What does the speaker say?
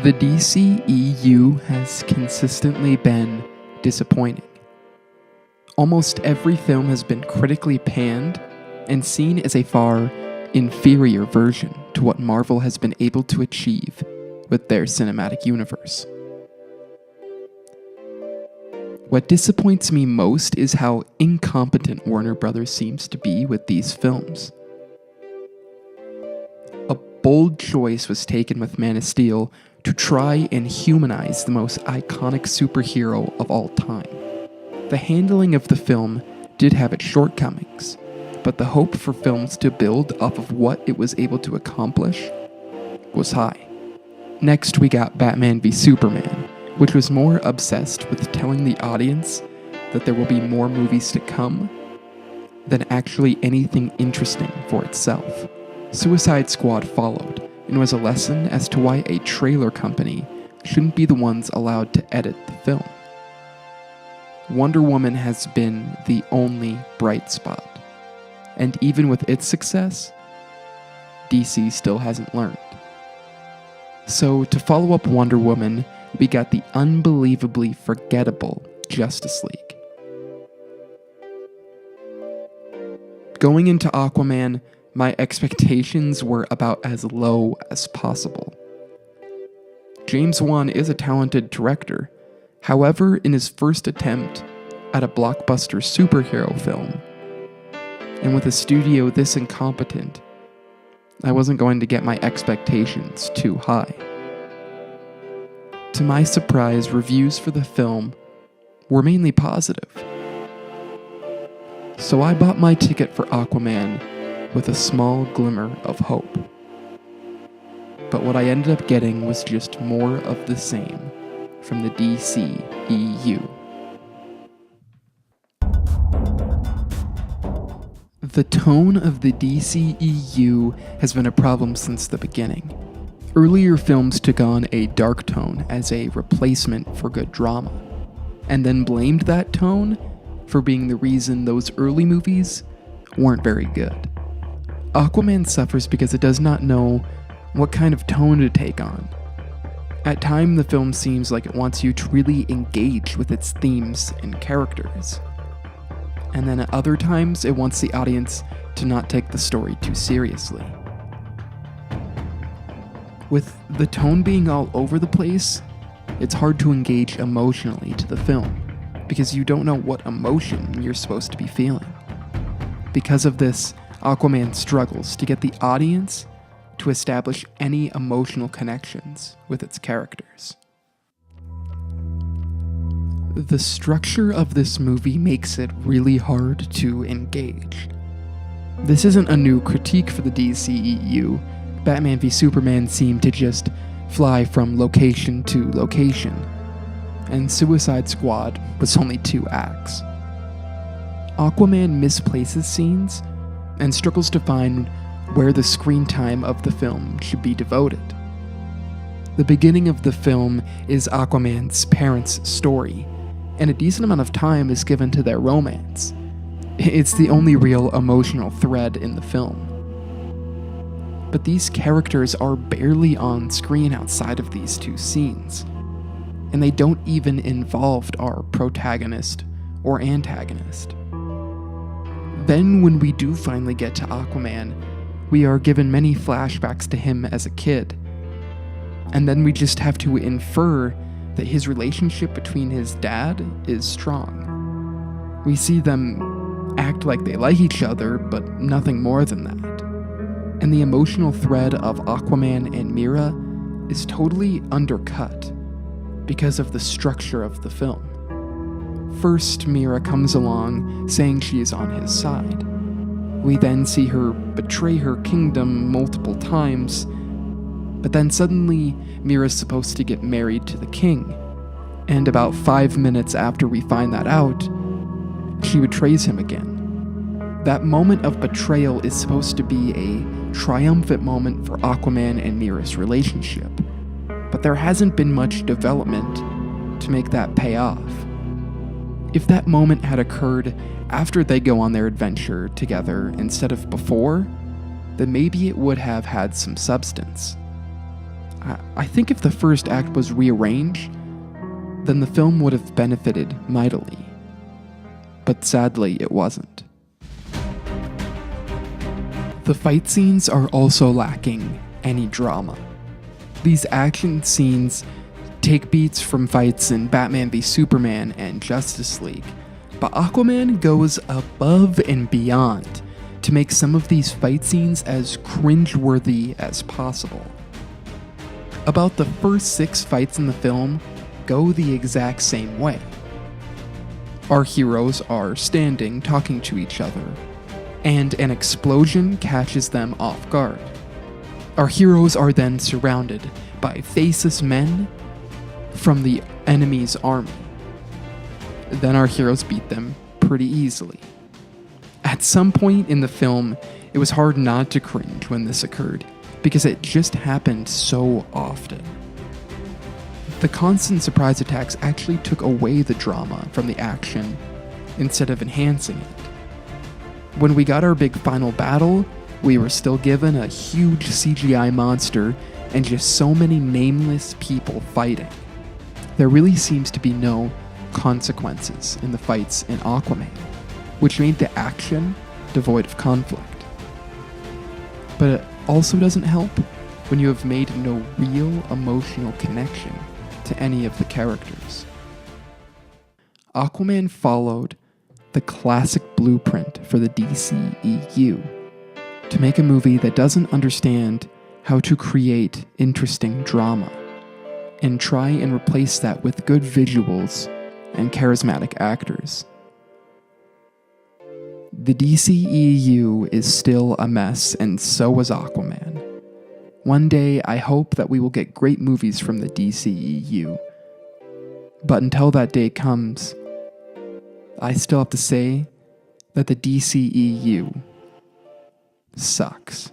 The DCEU has consistently been disappointing. Almost every film has been critically panned and seen as a far inferior version to what Marvel has been able to achieve with their cinematic universe. What disappoints me most is how incompetent Warner Bros. Seems to be with these films. A bold choice was taken with Man of Steel to try and humanize the most iconic superhero of all time. The handling of the film did have its shortcomings, but the hope for films to build off of what it was able to accomplish was high. Next, we got Batman v Superman, which was more obsessed with telling the audience that there will be more movies to come than actually anything interesting for itself. Suicide Squad followed, and was a lesson as to why a trailer company shouldn't be the ones allowed to edit the film. Wonder Woman has been the only bright spot, and even with its success, DC still hasn't learned. So to follow up Wonder Woman, we got the unbelievably forgettable Justice League. Going into Aquaman, my expectations were about as low as possible. James Wan is a talented director. However, in his first attempt at a blockbuster superhero film, and with a studio this incompetent, I wasn't going to get my expectations too high. To my surprise, reviews for the film were mainly positive. So I bought my ticket for Aquaman with a small glimmer of hope. But what I ended up getting was just more of the same from the DCEU. The tone of the DCEU has been a problem since the beginning. Earlier films took on a dark tone as a replacement for good drama, and then blamed that tone for being the reason those early movies weren't very good. Aquaman suffers because it does not know what kind of tone to take on. At times, the film seems like it wants you to really engage with its themes and characters. And then at other times, it wants the audience to not take the story too seriously. With the tone being all over the place, it's hard to engage emotionally to the film, because you don't know what emotion you're supposed to be feeling. Because of this, Aquaman struggles to get the audience to establish any emotional connections with its characters. The structure of this movie makes it really hard to engage. This isn't a new critique for the DCEU. Batman v Superman seemed to just fly from location to location, and Suicide Squad was only 2 acts. Aquaman misplaces scenes and struggles to find where the screen time of the film should be devoted. The beginning of the film is Aquaman's parents' story, and a decent amount of time is given to their romance. It's the only real emotional thread in the film. But these characters are barely on screen outside of these 2 scenes, and they don't even involve our protagonist or antagonist. Then when we do finally get to Aquaman, we are given many flashbacks to him as a kid, and then we just have to infer that his relationship between his dad is strong. We see them act like they like each other, but nothing more than that. And the emotional thread of Aquaman and Mera is totally undercut because of the structure of the film. First, Mera comes along saying she is on his side. We then see her betray her kingdom multiple times, but then suddenly Mera's supposed to get married to the king, and about 5 minutes after we find that out, she betrays him again. That moment of betrayal is supposed to be a triumphant moment for Aquaman and Mera's relationship, but there hasn't been much development to make that pay off. If that moment had occurred after they go on their adventure together instead of before, then maybe it would have had some substance. I think if the first act was rearranged, then the film would have benefited mightily. But sadly, it wasn't. The fight scenes are also lacking any drama. These action scenes take beats from fights in Batman v Superman and Justice League, but Aquaman goes above and beyond to make some of these fight scenes as cringeworthy as possible. About the first 6 fights in the film go the exact same way. Our heroes are standing talking to each other, and an explosion catches them off guard. Our heroes are then surrounded by faceless men from the enemy's army. Then our heroes beat them pretty easily. At some point in the film, it was hard not to cringe when this occurred, because it just happened so often. The constant surprise attacks actually took away the drama from the action instead of enhancing it. When we got our big final battle, we were still given a huge CGI monster and just so many nameless people fighting. There really seems to be no consequences in the fights in Aquaman, which made the action devoid of conflict. But it also doesn't help when you have made no real emotional connection to any of the characters. Aquaman followed the classic blueprint for the DCEU to make a movie that doesn't understand how to create interesting drama and try and replace that with good visuals and charismatic actors. The DCEU is still a mess, and so was Aquaman. One day, I hope that we will get great movies from the DCEU. But until that day comes, I still have to say that the DCEU sucks.